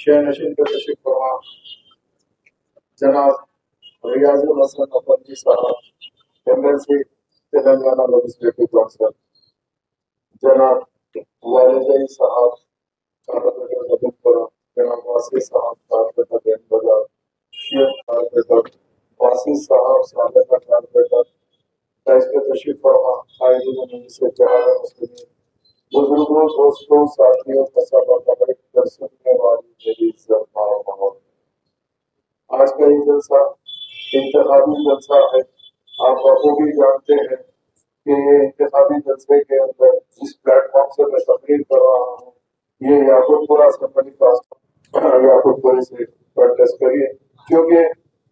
Share नशीन का तशरीफ फरमा जनाब रियाजुल हसन अफंदी साहब एमएलसी तेलंगाना लेजिस्लेटिव काउंसिल, जनाब वालिदाई साहब कारपेटर नदीमपुरा, जनाब वासी साहब कारपेटर देनबाजार, शेख कारपेटर वासी साहब सादका कारपेटर इस पे तशरीफ फरमा आयदीन से जहां मुस्लिमीन बुजुर्गों, दोस्तों, साथियों का सब बड़े सुनने वाली मेरी इज्जत और आज का ये जलसा इंतखाबी जलसा है। आप बखूबी जानते हैं कि ये इंतखाबी जलसे के अंदर जिस प्लेटफॉर्म से मैं तकरीर कर रहा हूँ, ये याकूबपुरा असेंबली कास्ट याकूबपुरे से कंटेस्ट करिए, क्योंकि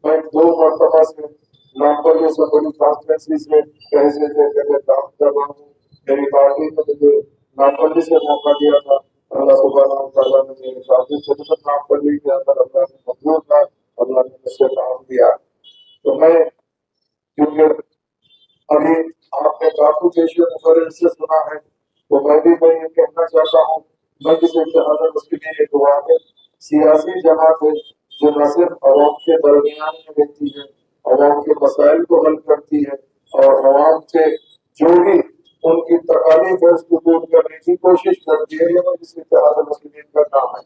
मैं 2 मरतबा से नामपल्ली असेंबली कॉन्स्टिट्यूंसी से कैसे काम कर रहा हूँ। मेरी पार्टी ने मुझे नामपल्ली से मौका दिया था, अल्लाह सुब्हानहू व तआला ने मेरी पार्टी से नामपल्ली के अंदर अल्लाह ने मंजूर था, अल्लाह ने मुझसे काम दिया। तो मैं क्योंकि अभी आपने काफी पेशे मुखर्रिर से सुना है, तो मैं ये कहना चाहता हूँ, मैं जिसे इत्तेहाद मुस्लिमीन एक वाहिद सियासी जमात है जो न सिर्फ अवाम के दरमियान में रहती है, अवाम के मसाइल को हल करती है और अवाम से जो भी उनकी तकालीफ है उसको दूर करने की कोशिश करती है। ये मजलिस इत्तेहाद मुस्लिमीन का काम है,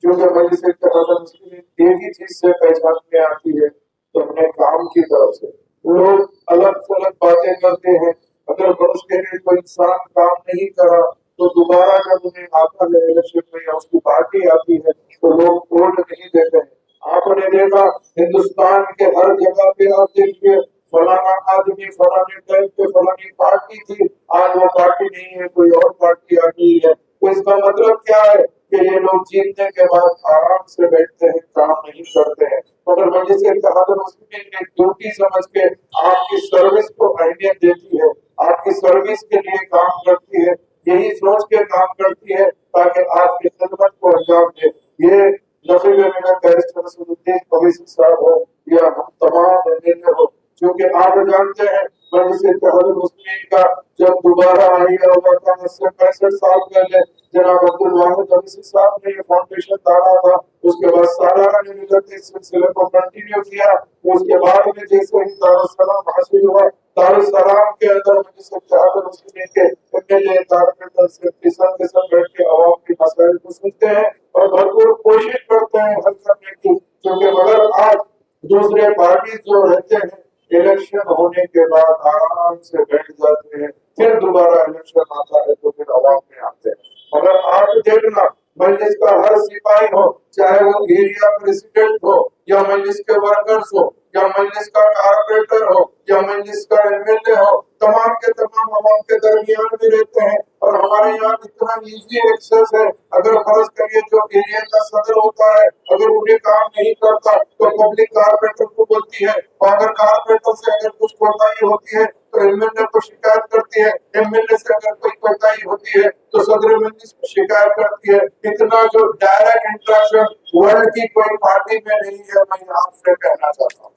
क्योंकि मजलिस इत्तेहाद मुस्लिमीन एक ही चीज से पहचान में आती है, तो अपने काम की तरफ से। लोग अलग अलग बातें करते हैं, अगर फर्ज के लिए कोई इंसान काम नहीं करा तो दोबारा जब उन्हें आता है इलेक्शन में या उसकी पार्टी आती है तो लोग वोट नहीं देते हैं। आपने देखा हिंदुस्तान के हर जगह पे आप देखिए, फलाना आदमी फलाने टाइम पे फलानी पार्टी थी, आज वो पार्टी नहीं है, कोई और पार्टी आ गई है। तो इसका मतलब क्या है कि ये लोग जीतने के बाद आराम से बैठते हैं, काम नहीं करते हैं। मगर मजलिस इत्तेहाद मुस्लिमीन ने ड्यूटी समझ के आपकी सर्विस को अहमियत देती है, आपकी सर्विस के लिए काम करती है, यही सोच के काम करती है ताकि आपकी खिदमत को अंजाम दे। ये नसीब मेरा बैरिस्टर नसीरुद्दीन अवैसी साहब हो या हम तमाम एमएलए हो, क्योंकि आप जानते हैं मजलिस इत्तेहाद मुस्लिमीन का जब दोबारा आइया हुआ था 65 साल पहले जनाब अब्दुल वाहिद अवैसी साहब ने ये फाउंडेशन डाला था। उसके बाद सालाना ने मिलकर इस सिलसिले को कंटिन्यू किया। उसके बाद में जैसे ही दारुस्सलाम हासिल हुआ, दारुस्सलाम के अंदर मजलिस इत्तेहाद मुस्लिमीन के एमएलए कारपेटर से किसान के साथ बैठ के अवाम की मसाइल को सुनते हैं और भरपूर कोशिश करते हैं हल करने की। क्योंकि मगर आज दूसरे पार्टी जो रहते हैं इलेक्शन होने के बाद आराम से बैठ जाते हैं, फिर दोबारा इलेक्शन आता है तो फिर अवाम में आते हैं। मगर आप देखना मजलिस का हर सिपाही हो, चाहे वो एरिया प्रेसिडेंट हो या मजलिस के वर्कर्स हो या मजलिस का कारपोरेटर हो या मजलिस का एमएलए हो, तमाम के तमाम अवाम के दरमियान में रहते हैं। और हमारे यहाँ इतना इजी एक्सेस है, अगर फर्ज करिए जो एरिया का सदर होता है अगर उन्हें काम नहीं करता तो पब्लिक कारपोरेटर को बोलती है, और अगर कारपोरेटर से अगर कुछ कोताही होती है तो एमएलए को शिकायत करती है, एमएलए से अगर कोई कोताही होती है तो सदर मजलिस को शिकायत करती है। इतना जो डायरेक्ट इंटरेक्शन वर्ल्ड की कोई पार्टी में नहीं है, मैं आपसे कहना चाहता हूँ।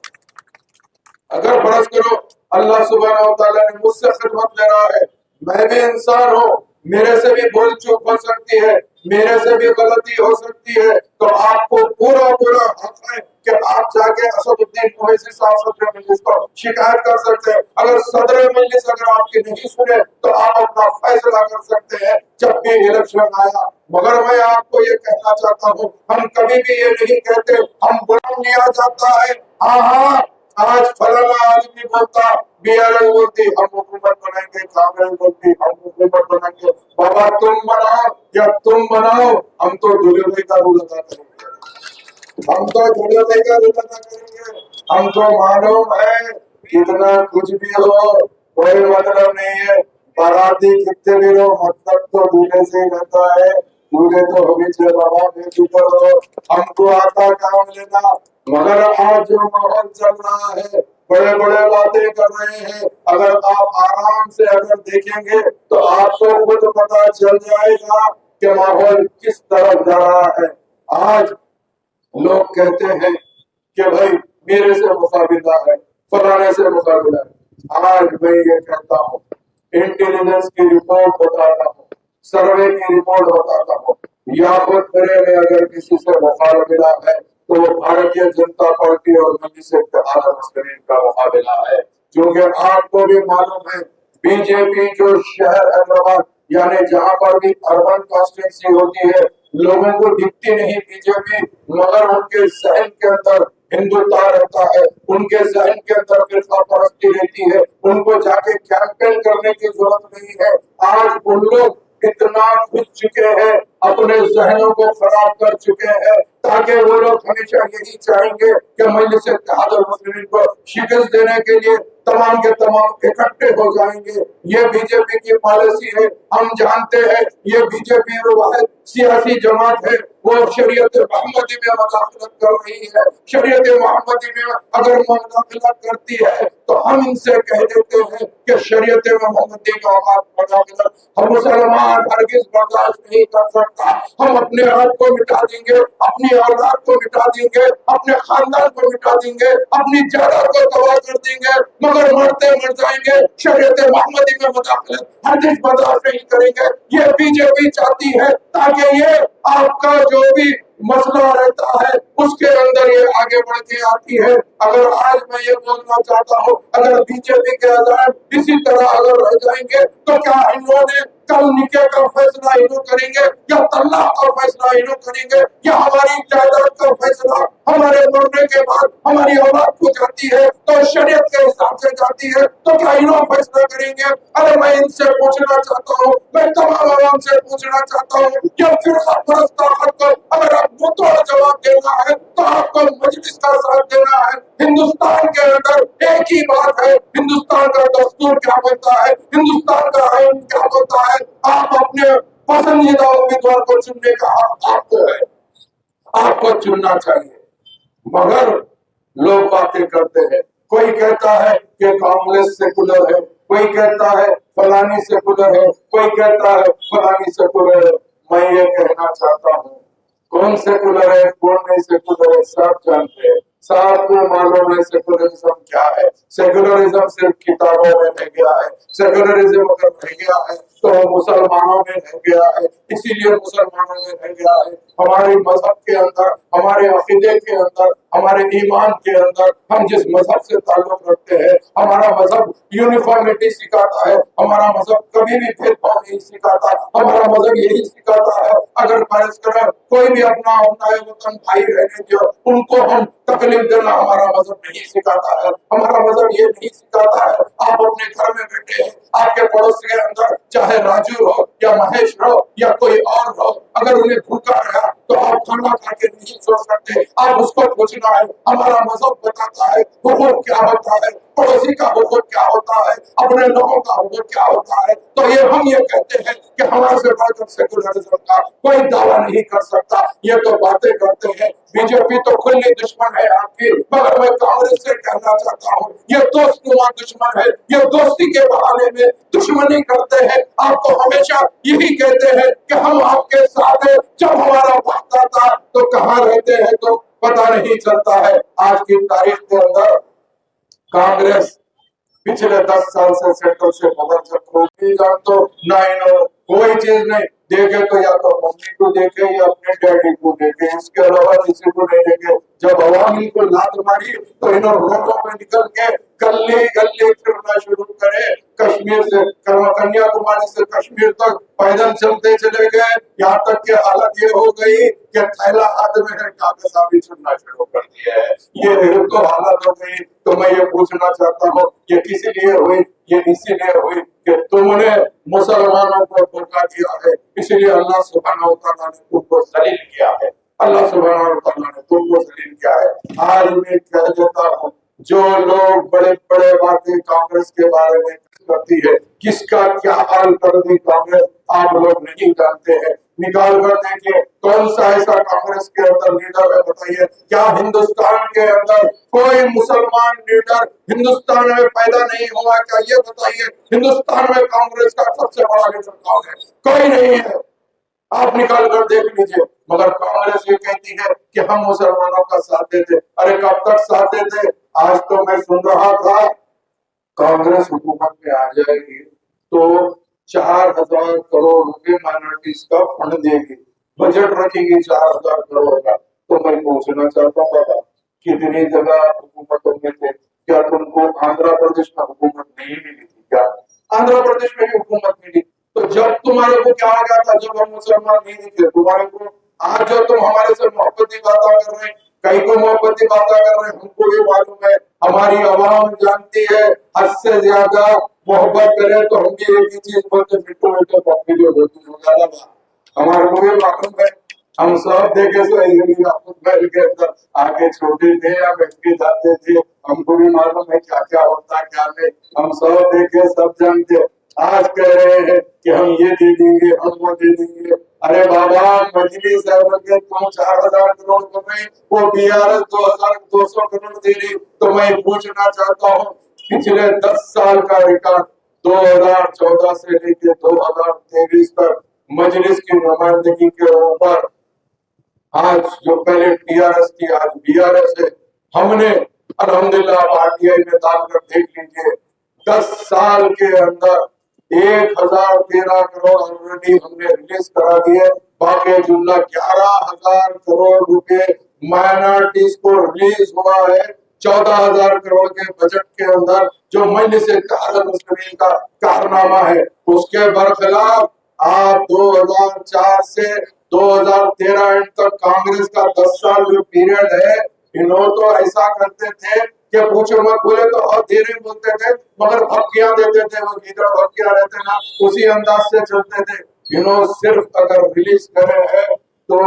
अगर फर्ज करो अल्लाह सुब्हानहू व तआला ने मुझसे खिदमत ले रहा है, मैं भी इंसान हूँ, मेरे से भी भूल चूक हो सकती है, मेरे से भी गलती हो सकती है, तो आपको पूरा पूरा हक है कि आप जाके असदुद्दीन ओवैसी साहब सदर मजलिस को शिकायत कर सकते हैं। अगर सदर मजलिस अगर आपकी नहीं सुने तो आप अपना फैसला कर सकते हैं जब भी इलेक्शन आया। मगर मैं आपको ये कहना चाहता हूँ, हम कभी भी ये नहीं कहते हम बुला लिया जाता है, हाँ आज फलाना आदमी बोलता, बीआरएस बोलती हम हुकूमत बनाएंगे, कांग्रेस बोलती हम हुकूमत बनाएंगे। बाबा तुम बनाओ या तुम बनाओ, हम तो दूल्हे का रूल अदा करेंगे, हम तो दूल्हे का रूल अदा करेंगे। हमको मालूम है इतना कुछ भी हो कोई मतलब नहीं है, बाराती कितने भी हो मतलब तो दूल्हे से ही रहता है, दूल्हे तो हमेशा बाबा बेफिक्र हो, हमको आता काम लेना। मगर आज जो माहौल चल रहा है, बड़े बड़े बातें कर रहे हैं, अगर आप आराम से अगर देखेंगे तो आपको खुद पता चल जाएगा कि माहौल किस तरफ जा रहा है। आज लोग कहते हैं कि भाई मेरे से मुकाबला है, फलाने से मुकाबला है। आज मैं ये कहता हूँ, इंटेलिजेंस की रिपोर्ट बताता हूँ, सर्वे की रिपोर्ट बताता हूँ, یا خود میرے میں اگر کسی سے مقابلہ ہے تو وہ بھارتیہ جنتا پارٹی اور مجلس اتحاد المسلمین کا مقابلہ ہے، کیونکہ آپ کو بھی معلوم ہے بی جے پی جو شہر حیدرآباد یعنی جہاں پر بھی اربن کانسٹیٹنسی ہوتی ہے، لوگوں کو دکھتی نہیں بی جے پی، مگر ان کے ذہن کے اندر ہندوتوا رہتا ہے، ان کے ذہن کے اندر فرقہ پرستی رہتی ہے، ان کو جا کے کیمپین کرنے کی ضرورت نہیں ہے۔ آج ان لوگ اتنا گھس چکے ہیں، اپنے ذہنوں کو خراب کر چکے ہیں، تاکہ وہ لوگ ہمیشہ یہی چاہیں گے کہ مجلس اتحاد المسلمین کو شکست دینے کے لیے تمام کے تمام اکٹھے ہو جائیں گے۔ یہ بی جے پی کی پالیسی ہے، ہم جانتے ہیں یہ بی جے پی وہ واحد سیاسی جماعت ہے، وہ شریعت محمدی میں مداخلت کر رہی ہے۔ شریعت محمدی میں اگر مداخلت کرتی ہے تو ہم ان سے کہہ دیتے ہیں کہ شریعت محمدی کا مداخلت ہم مسلمان ہرگز برداشت نہیں کر سکتا۔ ہم اپنے آپ کو مٹا دیں گے، اپنی اولاد کو مٹا دیں گے، اپنے خاندان کو مٹا دیں گے، اپنی جائیداد کو تباہ کر دیں گے، مگر مرتے مر جائیں گے، شریعت محمدی میں مداخلت ہرگز برداشت نہیں کریں گے۔ یہ بی جے پی چاہتی ہے تاکہ یہ آپ کا جو بھی مسئلہ رہتا ہے اس کے اندر یہ آگے بڑھ کے آتی ہے۔ اگر آج میں یہ بولنا چاہتا ہوں، اگر بی جے پی کے عزائم اسی طرح اگر رہ جائیں گے تو کیا انہوں نے کل نکاح کا فیصلہ انہوں کریں گے یا طلاق کا فیصلہ انہوں کریں گے یا ہماری جائیداد کا فیصلہ ہمارے مرنے کے بعد ہماری اولاد کو جاتی ہے تو شریعت کے حساب سے جاتی ہے تو کیا انہوں فیصلہ کریں گے؟ ارے میں ان سے پوچھنا چاہتا ہوں، میں تمام عوام سے پوچھنا چاہتا ہوں، یہ فرقہ پرست طاقت کو اگر آپ کو توڑ جواب دینا ہے تو آپ کو مجلس کا ساتھ دینا ہے۔ ہندوستان کے اندر ایک ہی بات ہے، ہندوستان کا دستور کیا بولتا ہے، ہندوستان کا آئین کیا بولتا ہے، آپ اپنے پسندیدہ امیدوار کو چننے کا حق آپ کو ہے، آپ کو چننا چاہیے۔ مگر لوگ باتیں کرتے ہیں، کوئی کہتا ہے کہ کانگریس سیکولر ہے، کوئی کہتا ہے فلانی سیکولر ہے، کوئی کہتا ہے فلانی سیکولر ہے۔ میں یہ کہنا چاہتا ہوں کون سیکولر ہے کون نہیں سیکولر ہے سب جانتے ہیں، سب کو معلوم ہے سیکولرزم کیا ہے۔ سیکولرزم صرف کتابوں میں رہ گیا ہے، سیکولرزم اگر رہ گیا ہے تو مسلمانوں میں رہ گیا ہے، اسی لیے مسلمانوں میں رہ گیا ہے۔ ہمارے مذہب کے اندر، ہمارے عقیدے کے اندر، ہمارے ایمان کے اندر ہم جس مذہب سے تعلق رکھتے ہیں، ہمارا مذہب یونیفارمٹی سکھاتا ہے، ہمارا مذہب کبھی بھی بھید بھاؤ نہیں سکھاتا، ہمارا مذہب یہی سکھاتا ہے اگر فرض کریں کوئی بھی اپنا وطن بھائی رہنے دو، ان کو ہم تکلیف دینا ہمارا مذہب نہیں سکھاتا ہے۔ ہمارا مذہب یہ نہیں سکھاتا ہے آپ اپنے گھر میں بیٹھے ہیں، آپ کے پڑوس کے اندر چاہے راجو ہو یا مہیش ہو یا کوئی اور ہو، اگر انہیں بھوکا رہا تو آپ کھانا کھا کے نہیں سو سکتے، آپ اس کو پوچھنا ہے۔ ہمارا مذہب بتاتا ہے حقوق کیا ہوتا ہے، پڑوسی کا حقوق کیا ہوتا ہے، اپنے لوگوں کا حقوق کیا ہوتا ہے۔ تو یہ ہم یہ کہتے ہیں کہ ہمارے سے بڑھ کر سیکولرزم کا کوئی دعویٰ نہیں کر سکتا، یہ تو باتیں کرتے ہیں۔ بی جے پی تو کھلی دشمن ہے آپ کی، مگر میں کانگریس سے کہنا چاہتا ہوں یہ دوست نما دشمن ہے، یہ دوستی کے بہانے میں دشمنی کرتے ہیں۔ آپ کو ہمیشہ یہی کہتے ہیں کہ ہم آپ کے ساتھ ہیں، جب ہمارا وقت آتا تو کہاں رہتے ہیں تو پتہ نہیں چلتا ہے۔ آج کی تاریخ کے اندر کانگریس پچھلے 10 سال سے سینٹر سے مدد ہوگی جان تو نہ کوئی چیز نہیں دیکھے تو یا تو ممی کو دیکھے یا اپنے ڈیڈی کو دیکھے، اس کے علاوہ کسی کو نہیں دیکھے۔ جب عوامی کو لات ماری تو انہوں روڈوں میں نکل کے گلی گلی پھرنا شروع کرے، کشمیر سے کنیا کماری سے کشمیر تک پیدل چلتے چلے گئے، یہاں تک کہ حالت یہ ہو گئی کہ تھیلا ہاتھ میں ہے کاغذ بھی چننا شروع کر دیا ہے۔ یہ تو حالت ہو گئی۔ تو میں یہ پوچھنا چاہتا ہوں یہ کسی لیے ہوئی، یہ اسی لیے ہوئی کہ تم نے مسلمانوں کو دھوکا دیا ہے، اسی لیے اللہ سبحانہ وتعالیٰ نے تم کو ذلیل کیا ہے، اللہ سبحانہ وتعالیٰ نے تم کو ذلیل کیا ہے۔ آج میں کہہ دیتا ہوں جو لوگ بڑے بڑے باتیں کانگریس کے بارے میں کرتی ہے، کس کا کیا حال کر دی کانگریس آپ لوگ نہیں جانتے ہیں۔ نکال کر دیکھیے کون سا ایسا کانگریس کے اندر لیڈر ہے بتائیے، کیا ہندوستان کے اندر کوئی مسلمان لیڈر ہندوستان میں پیدا نہیں ہوا؟ کیا یہ بتائیے ہندوستان میں کانگریس کا سب سے بڑا لیڈر کون ہے؟ کوئی نہیں ہے، آپ نکال کر دیکھ لیجئے۔ مگر کانگریس یہ کہتی ہے کہ ہم مسلمانوں کا ساتھ دیتے، ارے کب تک ساتھ دیتے؟ آج تو میں سن رہا تھا کانگریس حکومت میں آ جائے گی تو 4,000 کروڑ روپے مائنورٹیز کا فنڈ دے گی۔ बजट रखेगी 4,000 करोड़ का। तो मैं पूछना चाहता हूँ बाबा, कितनी जगह हुकूमतों में थे, क्या तुमको आंध्र प्रदेश में हुकूमत नहीं मिली थी क्या? आंध्र प्रदेश में भी हुकूमत मिली। तो जब तुम्हारे को क्या आ गया था, जब हम मुसलमान नहीं दिखे तुम्हारे को, आज जो तुम हमारे से मोहब्बती बातें कर रहे हैं, कई को मोहब्बती बातें कर रहे हैं, हमको भी मालूम है, हमारी आवाम जानती है, हद से ज्यादा मोहब्बत करे तो हम भी एक ही चीज बोलते, मिट्टू मिट्टू पप्पी जो होती है ज्यादा, हमारे को भी मालूम है। हम सब देखे महल के अंदर आगे छोटे थे या बैठ के जाते थे, हमको भी मालूम है क्या क्या होता क्या नहीं, हम सब देखे सब जानते। आज कह रहे हैं कि हम ये दे देंगे, हम वो दे देंगे। अरे बाबा, मजलिस के तुम 4,000 करोड़ कर रहे, वो BRS 2,200 करोड़ दे रही। तो मैं पूछना चाहता हूँ, पिछले 10 साल का रिकॉर्ड 2014 से लेके 2023 तक मजलिस की नुमाइंदगी के ऊपर, आज जो पहले TRS थी आज BRS है, हमने अल्हम्दुलिल्लाह RTI में डालकर देख लीजिए, 10 साल के अंदर 1,013 करोड़ ऑलरेडी हमने रिलीज करा दिए। बाकी जुमला 11,000 करोड़ रुपए माइनॉरिटीज को रिलीज हुआ है 14,000 करोड़ के बजट के अंदर, जो मजलिस मुस्लिमीन का कारनामा है। उसके बरखिलाफ आप 2004 से 2013 तक कांग्रेस का 10 साल जो पीरियड है, इन्हों तो ऐसा करते थे कि पूछो मत, बोले तो और धीरे बोलते थे, मगर भक्कियां देते थे, वो गीदड़ भक्कियां रहते ना, उसी अंदाज से चलते थे। इन्हों सिर्फ अगर रिलीज करे हैं तो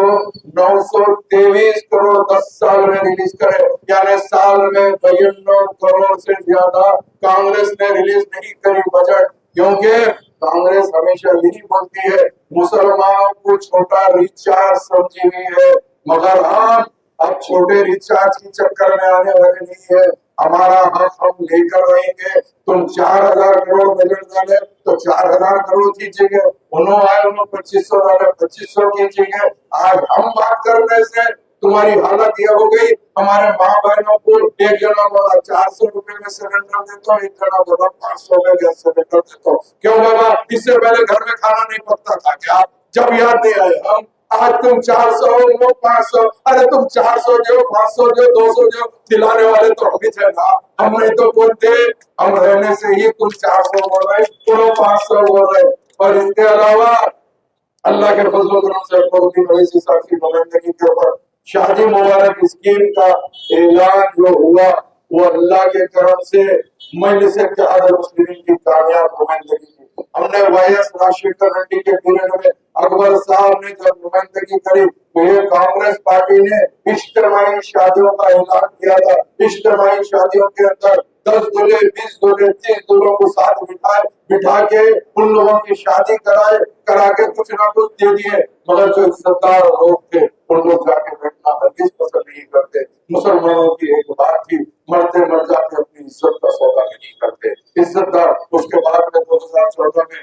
923 करोड़ 10 साल में रिलीज करे, यानी साल में 52 करोड़ से ज्यादा कांग्रेस ने रिलीज नहीं करी बजट। क्योंकि कांग्रेस हमेशा यही बोलती है मुसलमानों को छोटा रिचार्ज समझी हुई है, मगर हम अब छोटे रिचार्ज की चक्कर में आने वाले नहीं है। हमारा हक हम लेकर रहेंगे। तुम 4,000 करोड़ बजट डाले तो 4,000 करोड़ कीजिएगा, उन्होंने आए उन्होंने 2,500 डाले 2,500 कीजिएगा। आज हम बात करने से तुम्हारी हालत यह हो गई, हमारे माँ बहनों को एक जना बोला 400 रुपए में सिलेंडर देता हूँ, एक जना बोला 500 में गैस सिलेंडर देता हूँ। क्यों बाबा, इससे पहले घर में खाना नहीं पकता था क्या? जब याद नहीं आए हम, आज तुम 400 वो 500, अरे तुम 400 जो 500 जो 200 जो खिलाने वाले तो हम ही थे ना, हम नहीं तो कौन थे? हम रहने से ही तुम 400 बोल रहे, तुम 500 बोल रहे। और इसके अलावा अल्लाह के फजल करम से की नुमाइंदगी के ऊपर शादी मुबारक स्कीम का ऐलान जो हुआ, वो अल्लाह के करम से मजलिस मुस्लिमीन की कामयाब नुमाइंदगी की। हमने YS राजशेखर रेड्डी के पीरियड में अकबर साहब ने जब नुमाइंदगी करी तो ये कांग्रेस पार्टी ने इज्तिमाई शादियों का ऐलान किया था। इज्तिमाई शादियों के अंदर 10 दूल्हे 20 दूल्हे 30 दूल्हों को साथ बिठा के उन लोगों की शादी करा के कुछ ना कुछ दे दिए, मगर जो इज्जतदार लोग थे उन लोग जाके बैठना हरगिज पसंद नहीं करते। मुसलमानों की एक बात थी, मरते मर जाते अपनी इज्जत का सौदा नहीं करते इज्जतदार। उसके बाद में 2014 में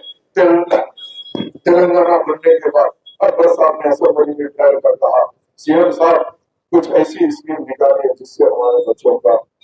तेलंगाना बनने के बाद अकबर साहब ने असेंबली में ट्रायल कर कहा, CM साहब कुछ ऐसी स्कीम निकाली जिससे हमारे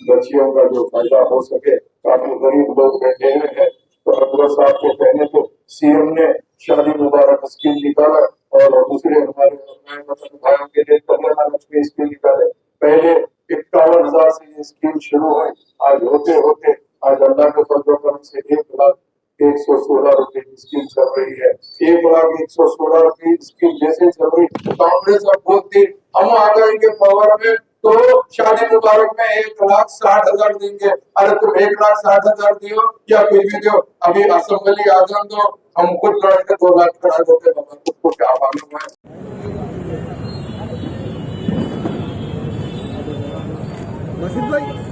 बच्चियों का जो फायदा हो सके। काफी गरीब लोग बैठे हुए हैं, तो अकबर साहब के कहने को CM ने शादी मुबारक स्कीम निकाला और दूसरे हमारे भाइयों के लिए कन्या लक्ष्मी स्कीम निकाले। पहले 51,000 से ये स्कीम शुरू हुई, आज होते होते आज अल्लाह के फजल करम से 1,116 रुपए की स्कीम चल रही है। 1,116 रुपए की स्कीम जैसे चल रही, कांग्रेस अब बोलती हम आ जाएंगे पावर में तो शादी मुबारक में 1,60,000 देंगे। अरे तुम 1,60,000 दियो या फिर भी दो, अभी असेंबली आ जान दो, हम खुद लड़के 2 लाख करा देते, खुद को क्या मालूम है। मशीद भाई